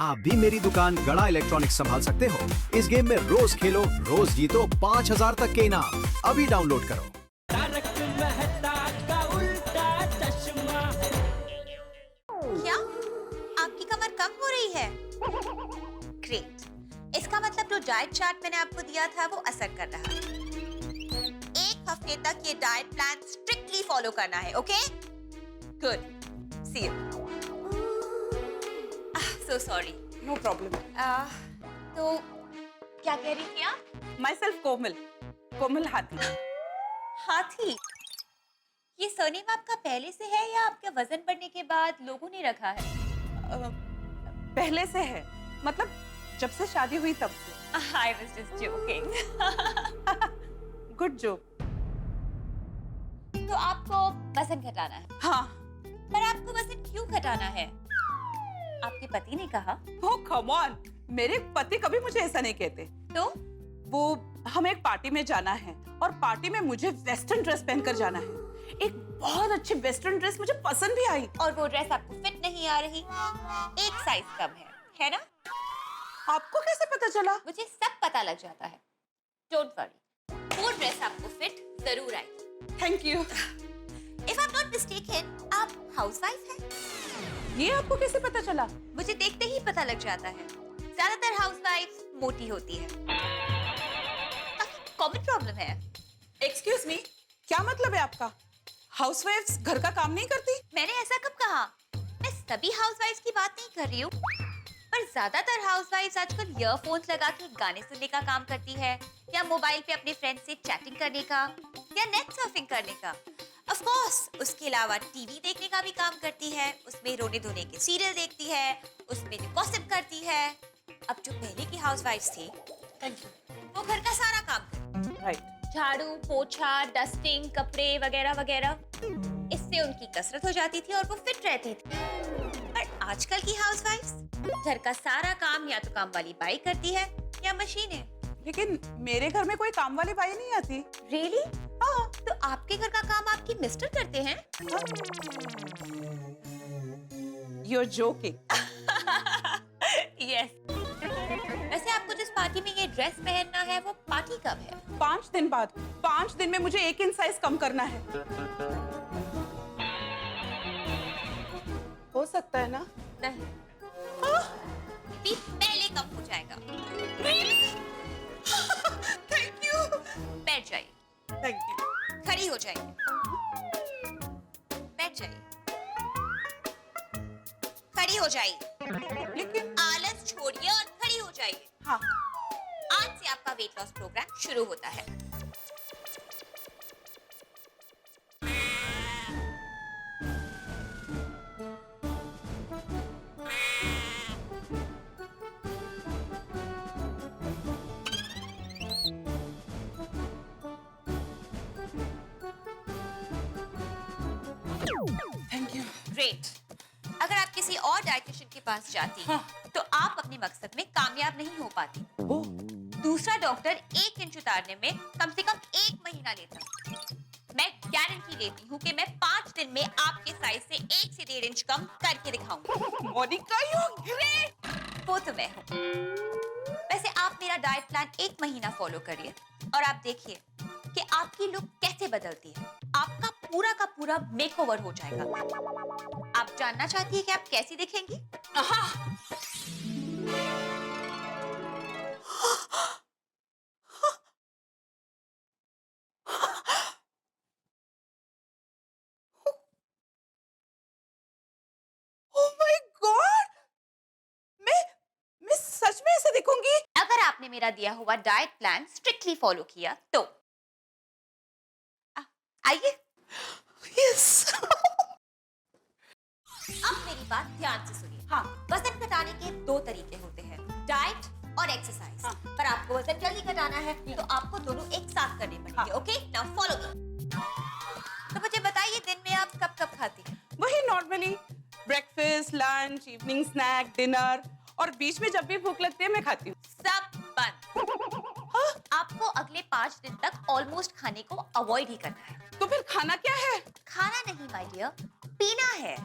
आप भी मेरी दुकान गड़ा इलेक्ट्रॉनिक्स संभाल सकते हो। इस गेम में रोज खेलो, रोज जीतो 5,000 तक के इनाम। अभी डाउनलोड करो। तारक मेहता का उल्टा चश्मा। क्या आपकी कमर कम हो रही है? ग्रेट, इसका मतलब जो डाइट चार्ट मैंने आपको दिया था वो असर कर रहा है। 1 हफ्ते तक ये डाइट प्लान स्ट्रिक्टली फॉलो करना है, okay? Good, see you. So sorry. No problem. तो क्या कह रही थी आप? माई सेल्फ कोमल, कोमल हाथी। हाथी? ये सरनेम आपका पहले से है या आपके वजन बढ़ने के बाद लोगों ने रखा है? पहले से है, मतलब जब से शादी हुई तब से। I was just joking. Good joke. तो आपको वजन घटाना है, हाँ। पर आपको वजन क्यों घटाना है? आपके पति ने कहा? ओह कम ऑन, मेरे पति कभी मुझे ऐसा नहीं कहते। तो वो हमें एक पार्टी में जाना है और पार्टी में मुझे वेस्टर्न ड्रेस पहनकर जाना है। एक बहुत अच्छी वेस्टर्न ड्रेस मुझे पसंद भी आई। और वो ड्रेस आपको फिट नहीं आ रही, एक साइज कम है ना? आपको कैसे पता चला? मुझे सब पता लग जाता है। डोंट वरी, वो ड्रेस आपको फिट जरूर आएगी। Thank you. If I am not mistaken, आप हाउसवाइफ हैं? ये आपको कैसे पता चला? मुझे देखते ही पता लग जाता है। ज्यादातर हाउसवाइफ्स मोटी होती है। कॉमन प्रॉब्लम है। एक्सक्यूज मी, क्या मतलब है आपका? हाउसवाइफ्स घर का काम नहीं करती? मैंने ऐसा कब कहा? मैं सभी हाउसवाइफ्स की बात नहीं कर रही हूँ, पर ज्यादातर हाउसवाइफ्स आजकल ईयरफोन्स लगा के गाने सुनने का काम करती है, या मोबाइल पे अपने फ्रेंड से चैटिंग करने का, या नेट सर्फिंग करने का। ऑफ कोर्स उसके अलावा टीवी देखने का भी काम करती है, उसमें रोने धोने के सीरियल देखती है, उसमें गॉसिप करती है। अब जो पहले की हाउसवाइफ्स थी, वो घर का सारा काम करती, राइट। झाड़ू पोछा, डस्टिंग, कपड़े वगैरह वगैरह। इससे उनकी कसरत हो जाती थी और वो फिट रहती थी। पर आजकल की हाउसवाइफ्स घर का सारा काम या तो काम वाली बाई करती है या मशीनें। लेकिन मेरे घर में कोई काम वाली बाई नहीं आती। रियली? हाँ, तो आपके घर का काम आपकी मिस्टर करते हैं? You're joking. यस। वैसे आपको जिस पार्टी में ये ड्रेस पहनना है वो पार्टी कब है? 5 दिन बाद। 5 दिन में मुझे 1 इंच साइज कम करना है। हो सकता है ना? नहीं, भी पहले कम हो जाएगा। Thank you. बैठ जाइए। Thank you. खड़ी हो जाइए। बैठ जाइए। खड़ी हो जाइए। लेकिन आलस छोड़िए और खड़ी हो जाइए। हाँ, आज से आपका वेट लॉस प्रोग्राम शुरू होता है। Thank you. ग्रेट। अगर आप किसी और डाइटिशियन के पास जाती तो आप अपने मकसद में कामयाब नहीं हो पाती। ओह, दूसरा डॉक्टर 1 इंच उतारने में कम से कम 1 महीना लेता। मैं गारंटी लेती हूँ कि मैं 5 दिन में आपके साइज से 1 से 1.5 इंच कम करके दिखाऊंगी। Monika you great. वो तो मैं हूँ। वैसे आप मेरा डाइट प्लान 1 महीना फॉलो करिए और आप देखिए कि आपकी लुक कैसे बदलती है। आपका पूरा का पूरा मेकओवर हो जाएगा। आप जानना चाहती है कि आप कैसी दिखेंगी? हाँ। Oh my God! मैं सच में ऐसे दिखूंगी? अगर आपने मेरा दिया हुआ डाइट प्लान स्ट्रिक्टली फॉलो किया तो। आइए। Yes. अब मेरी बात ध्यान से सुनिए। हाँ। वजन घटाने के 2 तरीके होते हैं, डाइट और एक्सरसाइज। हाँ। पर आपको वजन जल्दी घटाना है तो आपको दोनों एक साथ करने पड़ेंगे। हाँ। Okay, now follow me. तो मुझे बताइए, दिन में आप कब कब खाती हैं? वही normally breakfast, lunch, evening snack, dinner, और बीच में जब भी भूख लगती है मैं खाती हूँ। सब बंद। आपको अगले 5 दिन तक ऑलमोस्ट खाने को अवॉइड ही करना है। तो फिर खाना क्या है? खाना नहीं माय डियर, पीना है।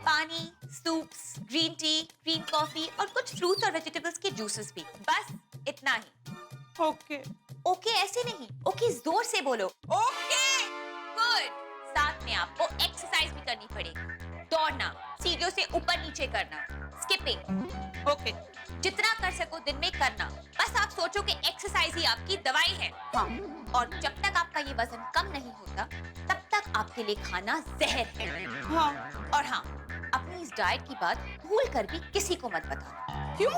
पानी, soups, green tea, green coffee और कुछ फ्रूट्स और वेजिटेबल्स के जूसेस भी। बस इतना ही। ओके ओके ऐसे नहीं, ओके जोर से बोलो। ओके। गुड। साथ में आपको एक्सरसाइज भी करनी पड़ेगी। दौड़ना, सीढ़ियों से ऊपर नीचे करना, स्किपिंग। ओके जितना कर सको दिन में करना। बस आप सोचो कि एक्सरसाइज ही आपकी दवाई है। हाँ। और जब तक आपका ये वजन कम नहीं होता, तब तक आपके लिए खाना जहर है। हाँ। और हाँ, अपनी इस डाइट की बात भूल कर भी किसी को मत बताना। क्यों?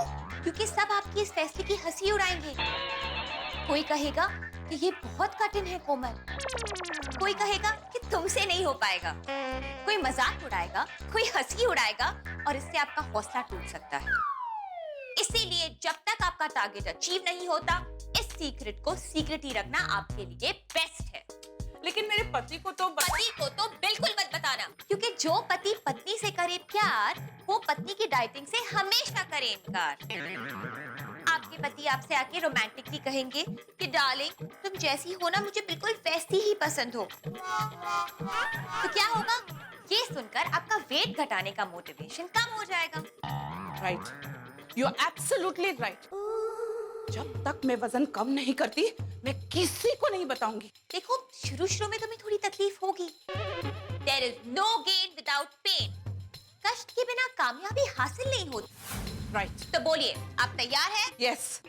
क्योंकि सब आपकी इस फैसले की हंसी उड़ाएंगे। कोई कहेगा कि ये बहुत कठिन है कोमल, कोई कहेगा कि तुमसे नहीं हो पाएगा, कोई मजाक उड़ाएगा, कोई हंसी उड़ाएगा और इससे आपका हौसला टूट सकता है। इसीलिए जब तक आपका टारगेट अचीव नहीं होता, इस सीक्रेट को सीक्रेट ही रखना आपके लिए बेस्ट है। लेकिन मेरे पति को तो बिल्कुल मत बताना, क्योंकि जो पति पत्नी से करे प्यार, वो पत्नी की डाइटिंग से हमेशा करे इनकार। आपके पति आपसे आके रोमांटिकली कहेंगे कि डार्लिंग तुम जैसी हो ना, मुझे बिल्कुल वैसी ही पसंद हो। तो क्या होगा? ये सुनकर आपका वेट घटाने का मोटिवेशन कम हो जाएगा। Right, you are absolutely right. जब तक मैं वजन कम नहीं करती, मैं किसी को नहीं बताऊंगी। देखो, शुरू में तुम्हें थोड़ी तकलीफ होगी। There is no gain without pain. कष्ट के बिना कामयाबी हासिल नहीं होती। राइट। तो बोलिए, आप तैयार हैं? यस,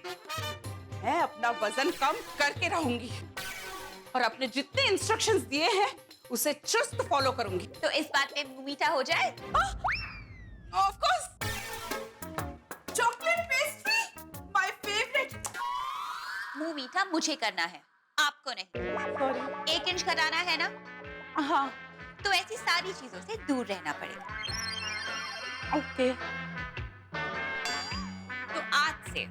मैं अपना वजन कम करके रहूंगी और अपने जितने इंस्ट्रक्शंस दिए हैं उसे चुस्त फॉलो करूंगी। तो इस बात में मुंह मीठा हो जाए? Of course, chocolate pastry, my favourite. मुंह मीठा मुझे करना है, आपको नहीं। सॉरी। 1 इंच घटाना है ना? हाँ। तो ऐसी सारी चीजों से दूर रहना पड़ेगा। ओके। तो आज से,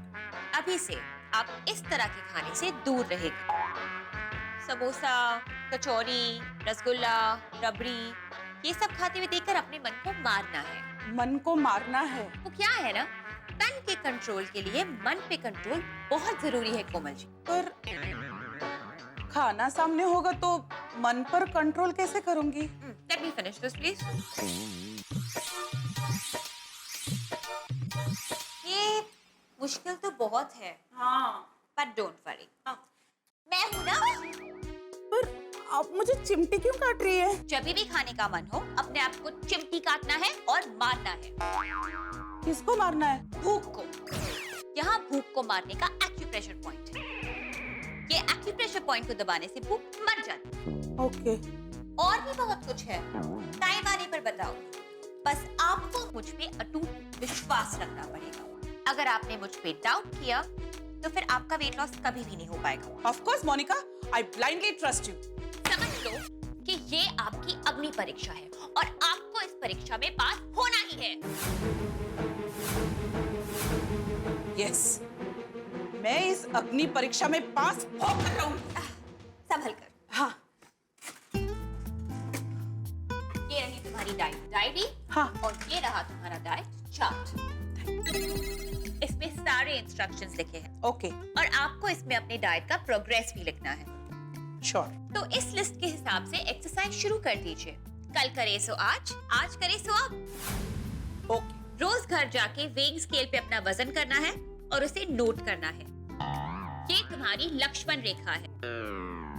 अभी से आप इस तरह के खाने से दूर रहेंगे। समोसा, कचौरी, रसगुल्ला, रबड़ी, ये सब खाते हुए देखकर अपने मन को मारना है। मन को मारना है? वो क्या है ना, तन के कंट्रोल के लिए मन पे कंट्रोल बहुत जरूरी है कोमल जी। पर खाना सामने होगा तो मन पर कंट्रोल कैसे करूंगी? Let me finish this, please. ये मुश्किल तो बहुत है। हाँ। But don't worry. मैं हूँ ना। पर आप मुझे चिमटी क्यों काट रही है? जब भी खाने का मन हो, अपने आप को चिमटी काटना है और मारना है। किसको मारना है? भूख को। यहाँ भूख को मारने का एक्यूप्रेशर पॉइंट है। ये एक्यूप्रेशर पॉइंट को दबाने से भूख मर जाती है। ओके। और भी बहुत कुछ है, टाइम आने पर बताओ। बस आपको मुझ पे अटूट विश्वास रखना पड़ेगा। अगर आपने मुझ पे डाउट किया, तो फिर आपका वेट लॉस कभी भी नहीं हो पाएगा। Of course, Monika, I blindly trust you. समझ लो कि ये आपकी अग्नि परीक्षा है और आपको इस परीक्षा में पास होना ही है। Yes, मैं इस अग्नि परीक्षा में पास होकर रहूंगी। संभल कर। हाँ। ये रही तुम्हारी डाइट डायरी। हाँ। और ये रहा तुम्हारा डाइट चार्ट। इसमें सारे इंस्ट्रक्शंस लिखे हैं। ओके। और आपको इसमें अपने डाइट का प्रोग्रेस भी लिखना है। श्योर। तो इस लिस्ट के हिसाब से एक्सरसाइज शुरू कर दीजिए। कल करे सो आज करे सो अब। ओके। रोज घर जाके वेइंग स्केल पे अपना वजन करना है और उसे नोट करना है। ये तुम्हारी लक्ष्मण रेखा है।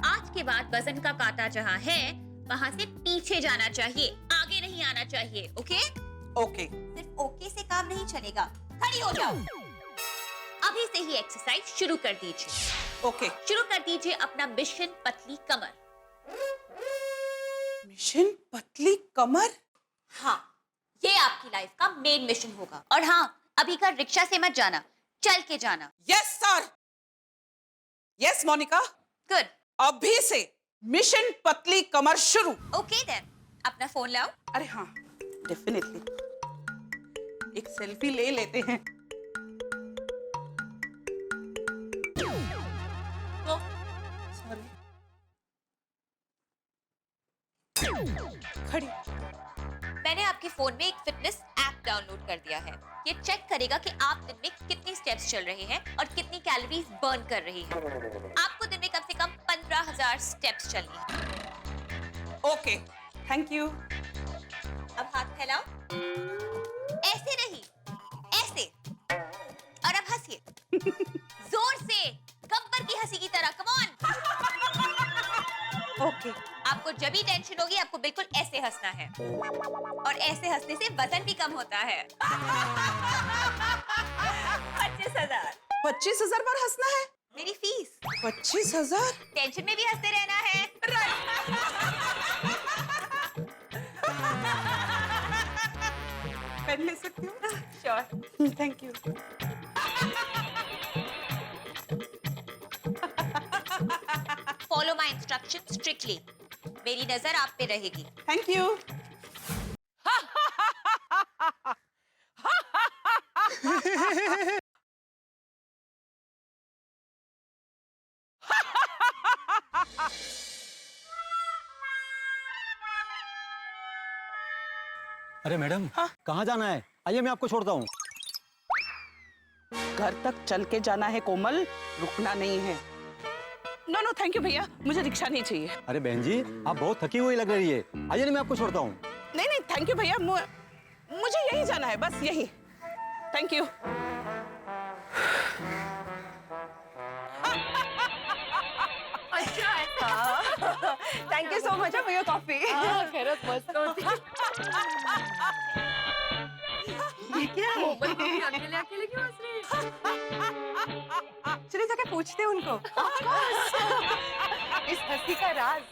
आज के बाद वजन का कांटा जहाँ है, वहाँ से पीछे जाना चाहिए, आगे नहीं आना चाहिए। ओके? ओके। सिर्फ ओके से काम नहीं चलेगा, खड़ी हो जाओ। अभी से ही एक्सरसाइज शुरू कर दीजिए। ओके। शुरू कर दीजिए अपना मिशन पतली कमर। मिशन पतली कमर? हाँ, ये आपकी लाइफ का मेन मिशन होगा। और हाँ, अभी का रिक्शा से मत जाना, चल के जाना। Yes sir. Yes Monika. Good. अभी से मिशन पतली कमर शुरू। ओके देन, अपना फोन लाओ। अरे हाँ, डेफिनेटली। एक सेल्फी ले लेते हैं। सॉरी। खड़ी। मैंने आपके फोन में एक फिटनेस ऐप डाउनलोड कर दिया है। ये चेक करेगा कि आप दिन में कितनी स्टेप्स चल रहे हैं और कितनी कैलोरीज बर्न कर रही हैं। आपको दिन में कम से कम 15,000 स्टेप्स चलनी है। Okay, thank you. फैलाओ, ऐसे नहीं, ऐसे। और अब हंसिए, जोर से, गब्बर की हंसी की तरह। Come on. ओके। आपको जब भी टेंशन होगी आपको बिल्कुल ऐसे हंसना है, और ऐसे हंसने से वजन भी कम होता है। 25,000। 25,000 बार हंसना है? मेरी फीस। 25,000? टेंशन में भी हंसते रहना है। पेन ले सकती हूँ? Sure. Thank you. Follow my instruction strictly. मेरी नजर आप पे रहेगी। Thank you. अरे मैडम, कहाँ जाना है? आइए मैं आपको छोड़ता हूँ। घर तक चल के जाना है कोमल, रुकना नहीं है। नो नो थैंक यू भैया, मुझे रिक्शा नहीं चाहिए। अरे बहन जी, आप बहुत थकी हुई लग रही है। आइए ना मैं आपको छोड़ता हूँ। नहीं नहीं थैंक यू भैया, मुझे यही जाना है, बस यही। Thank you. Thank you so much for your coffee. खैरत मस्त होती। ये क्या है? अकेले अकेले क्यों हंस रही है? चलिए जाके पूछते हैं उनको। इस हंसी का राज।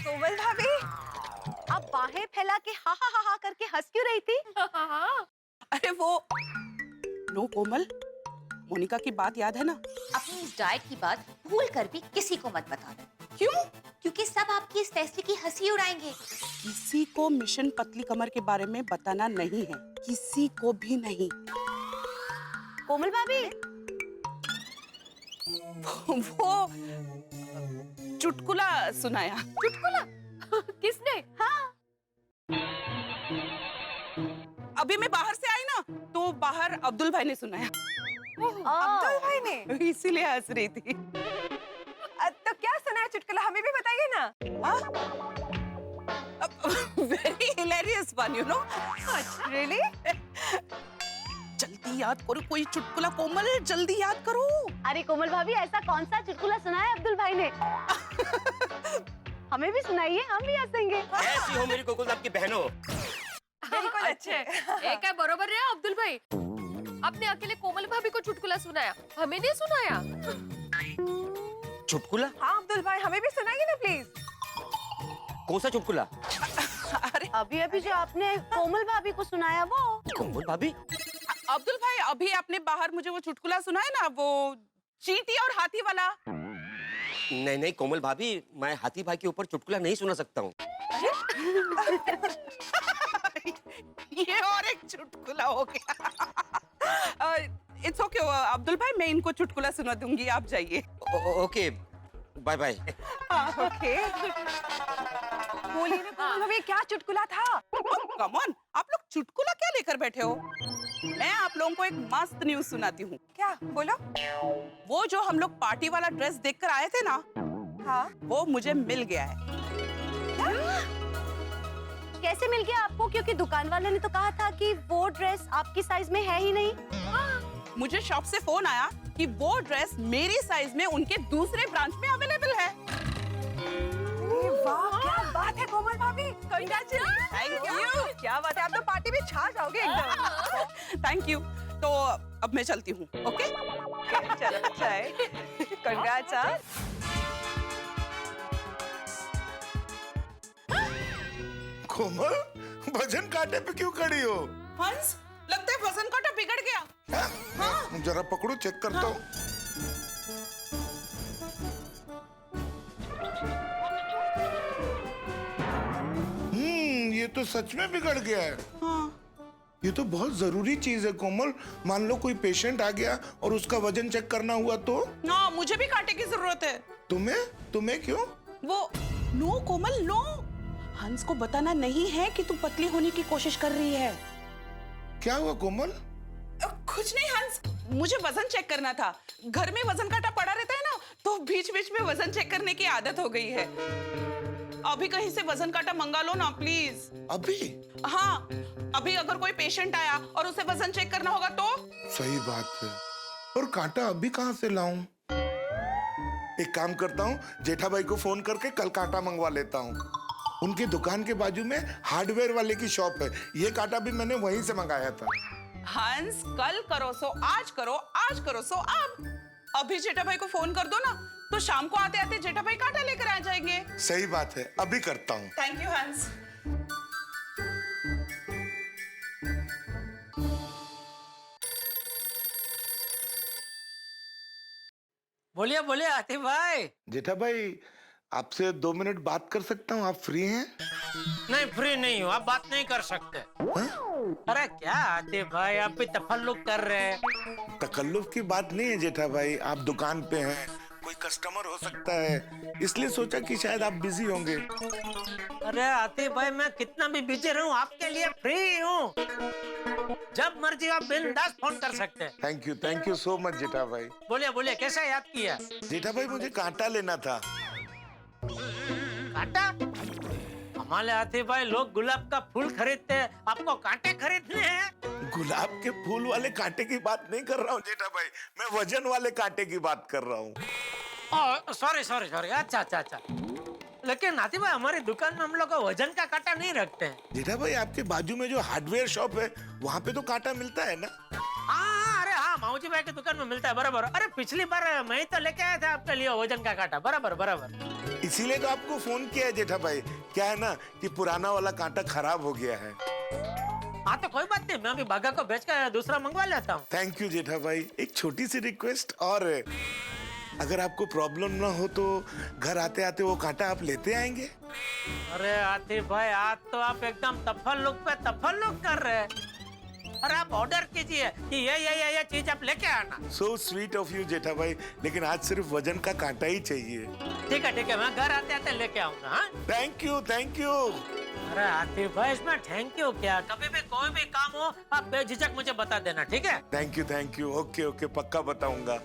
कोमल भाभी, आप बाहें फैला के हा हा हा हा करके हंस क्यों रही थी? अरे वो नो कोमल, मोनिका की बात याद है ना? अपनी इस डाइट की बात भूल कर भी किसी को मत बताना। क्यों? क्योंकि सब आपकी इस फैसले की हंसी उड़ाएंगे। किसी को मिशन पतली कमर के बारे में बताना नहीं है, किसी को भी नहीं। कोमल भाभी, वो चुटकुला सुनाया। चुटकुला? किसने? अभी मैं बाहर से आई ना, तो बाहर अब्दुल भाई ने सुनाया। अब्दुल भाई ने? इसीलिए हंस रही थी। तो क्या सुना है चुटकुला, हमें भी बताइए ना। Very hilarious one, you know. Really? जल्दी याद करो कोई चुटकुला कोमल, जल्दी याद करो। अरे कोमल भाभी, ऐसा कौन सा चुटकुला सुना है अब्दुल भाई ने? हमें भी सुनाइए, हम भी हंसेंगे। ऐसी हो मेरी गोकुल आपकी बहनों। बिल्कुल अच्छे। एक है बरोबर है अब्दुल भाई। आपने अकेले कोमल भाभी को चुटकुला सुनाया, हमें नहीं सुनाया। चुटकुला? हाँ अब्दुल भाई, हमें भी सुनाइए ना प्लीज। कौन सा चुटकुला? अरे अभी अभी जो आपने कोमल भाभी को सुनाया वो। कोमल भाभी? अब्दुल भाई, अभी आपने बाहर मुझे वो चुटकुला सुनाया ना, वो चींटी और हाथी वाला। नहीं नहीं कोमल भाभी, मैं हाथी भाई के ऊपर चुटकुला नहीं सुना सकता हूँ। ये और एक चुटकुला हो गया। इट्स ओके अब्दुल भाई, मैं इनको चुटकुला सुना दूंगी, आप जाइए। Okay bye bye. ओके। बोलिए ना कोमल भाभी, क्या चुटकुला था? कम ऑन, आप लोग चुटकुला क्या लेकर बैठे हो? मैं आप लोगों को एक मस्त न्यूज सुनाती हूँ। क्या? बोलो। वो जो हम लोग पार्टी वाला ड्रेस देखकर आए थे ना, हाँ। वो मुझे मिल गया है। कैसे मिल गया आपको? क्योंकि दुकान वाले ने तो कहा था कि वो ड्रेस आपकी साइज में है ही नहीं। मुझे शॉप से फोन आया कि वो ड्रेस मेरी साइज में उनके दूसरे ब्रांच में अवेलेबल है। वाह, क्या बात है कोमल भाभी। कांग्रेचुलेशन। Thank you. क्या बात है, आप तो पार्टी में छा जाओगे एकदम। Thank you. तो अब मैं चलती हूँ। ओके? चलो अच्छा है। कांग्रेट्स। कोमल, वजन कांटे पे क्यों खड़ी हो? हंस, लगता है वजन कांटा बिगड़ गया। हाँ? जरा पकड़ो, चेक करता हूँ। ये तो सच में बिगड़ गया है। हाँ। ये तो बहुत जरूरी चीज है कोमल। मान लो कोई पेशेंट आ गया और उसका वजन चेक करना हुआ तो? ना, मुझे भी कांटे की जरूरत है। तुम्हें क्यों? वो नो कोमल नो, हंस को बताना नहीं है कि तू पतली होने की कोशिश कर रही है। क्या हुआ कोमल? कुछ नहीं हंस, मुझे वजन चेक करना था। घर में वजन कांटा पड़ा रहता है ना, तो बीच बीच में वजन चेक करने की आदत हो गई है। अभी कहीं से वजन काटा मंगा लो ना प्लीज। अभी? हाँ, अभी अगर कोई पेशेंट आया और उसे वजन चेक करना होगा तो? सही बात है, और कांटा अभी कहाँ से लाऊं? एक काम करता हूँ, जेठा भाई को फोन करके कल कांटा मंगवा लेता हूँ। उनकी दुकान के बाजू में हार्डवेयर वाले की शॉप है, ये कांटा भी मैंने वहीं से मंगाया था। हंस, कल करो सो आज करो, आज करो सो अब। अभी जेठा भाई को फोन कर दो ना, तो शाम को आते आते जेठा भाई कांटा लेकर आ जाएंगे। सही बात है, अभी करता हूँ। थैंक यू हंस। बोलिए बोलिए आतिफ भाई। जेठा भाई, आपसे 2 मिनट बात कर सकता हूँ? आप फ्री हैं? नहीं फ्री नहीं हूँ, आप बात नहीं कर सकते। हाँ? अरे क्या आतिफ भाई, आप भी तफल्लुक कर रहे हैं। तकल्लुफ की बात नहीं है जेठा भाई, आप दुकान पे हैं, कोई कस्टमर हो सकता है, इसलिए सोचा कि शायद आप बिजी होंगे। अरे आतिफ भाई, मैं कितना भी बिजी रहूं आपके लिए फ्री हूँ। जब मर्जी आप बिंदास फोन कर सकते हैं। थैंक यू सो मच जेठा भाई। बोलिए बोलिए, कैसा याद किया? जेठा भाई, मुझे कांटा लेना था। कांटा? हमारे आतिफ भाई, लोग गुलाब का फूल खरीदते हैं, आपको कांटे खरीदने हैं? गुलाब के फूल वाले कांटे की बात नहीं कर रहा हूँ जेठा भाई, मैं वजन वाले कांटे की बात कर रहा हूँ। सॉरी सॉरी सॉरी, अच्छा अच्छा अच्छा। लेकिन आतिफ भाई, हमारी दुकान में हम लोग वजन का कांटा नहीं रखते हैं। जेठा भाई, आपके बाजू में जो हार्डवेयर शॉप है, वहाँ पे तो कांटा मिलता है ना? हाँ, अरे हाँ, माऊजी भाई की दुकान में मिलता है, बराबर। अरे पिछली बार मैं ही तो लेके आया था आपके लिए वजन का कांटा, बराबर बराबर। इसीलिए तो आपको फोन किया है जेठा भाई। क्या है ना कि पुराना वाला कांटा खराब हो गया है। हाँ तो कोई बात नहीं, मैं अभी बागा को बेच कर दूसरा मंगवा लेता हूँ। थैंक यू जेठा भाई। एक छोटी सी रिक्वेस्ट और है, अगर आपको प्रॉब्लम ना हो तो घर आते आते वो कांटा आप लेते आएंगे? अरे आतिफ भाई, आज तो आप एकदम तफल्लुक पे तफल्लुक कर रहे हैं। अरे आप ऑर्डर कीजिए कि ये चीज आप लेके आना। सो स्वीट ऑफ यू जेठा भाई, लेकिन आज सिर्फ वजन का कांटा ही चाहिए। ठीक है, मैं घर आते आते लेके आऊंगा। हाँ, थैंक यू। अरे आतिफ भाई, इसमें थैंक यू क्या, कभी भी कोई भी काम हो आप बेझिझक मुझे बता देना, ठीक है? Thank you. ओके, पक्का बताऊंगा।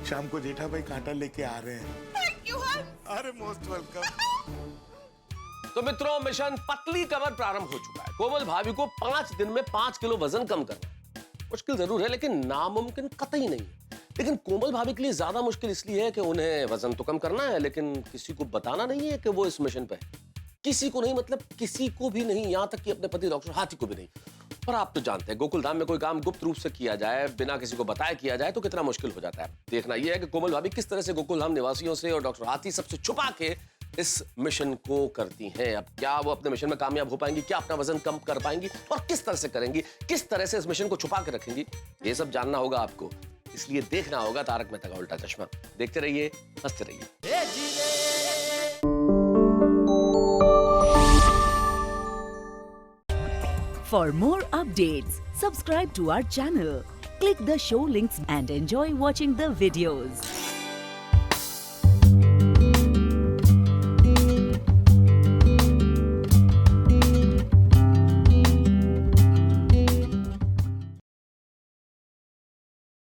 शाम को जेठा भाई कांटा लेके आ रहे हैं। थैंक यू हंस। अरे मोस्ट वेलकम। तो मित्रों, मिशन पतली कमर प्रारंभ हो चुका है। कोमल भाभी को 5 दिन में 5 किलो वजन कम करना मुश्किल जरूर है, लेकिन नामुमकिन कतई नहीं है। लेकिन कोमल भाभी के लिए ज्यादा मुश्किल इसलिए है कि उन्हें वजन तो कम करना है, लेकिन किसी को बताना नहीं है कि वो इस मिशन पे है। किसी को नहीं, मतलब किसी को भी नहीं, यहाँ तक कि अपने पति डॉक्टर हाथी को भी नहीं। पर आप तो जानते हैं, गोकुलधाम में कोई काम गुप्त रूप से किया जाए, बिना किसी को बताए किया जाए, तो कितना मुश्किल हो जाता है। देखना यह है कि कोमल भाभी किस तरह से गोकुलधाम निवासियों से और डॉक्टर हाथी सबसे छुपा के इस मिशन को करती हैं। अब क्या वो अपने मिशन में कामयाब हो पाएंगी, क्या अपना वजन कम कर पाएंगी, और किस तरह से करेंगी, किस तरह से इस मिशन को छुपा के रखेंगी, ये सब जानना होगा आपको। इसलिए देखना होगा तारक मेहता का उल्टा चश्मा। देखते रहिए, हंसते रहिए। For more updates, subscribe to our channel, click the show links and enjoy watching the videos.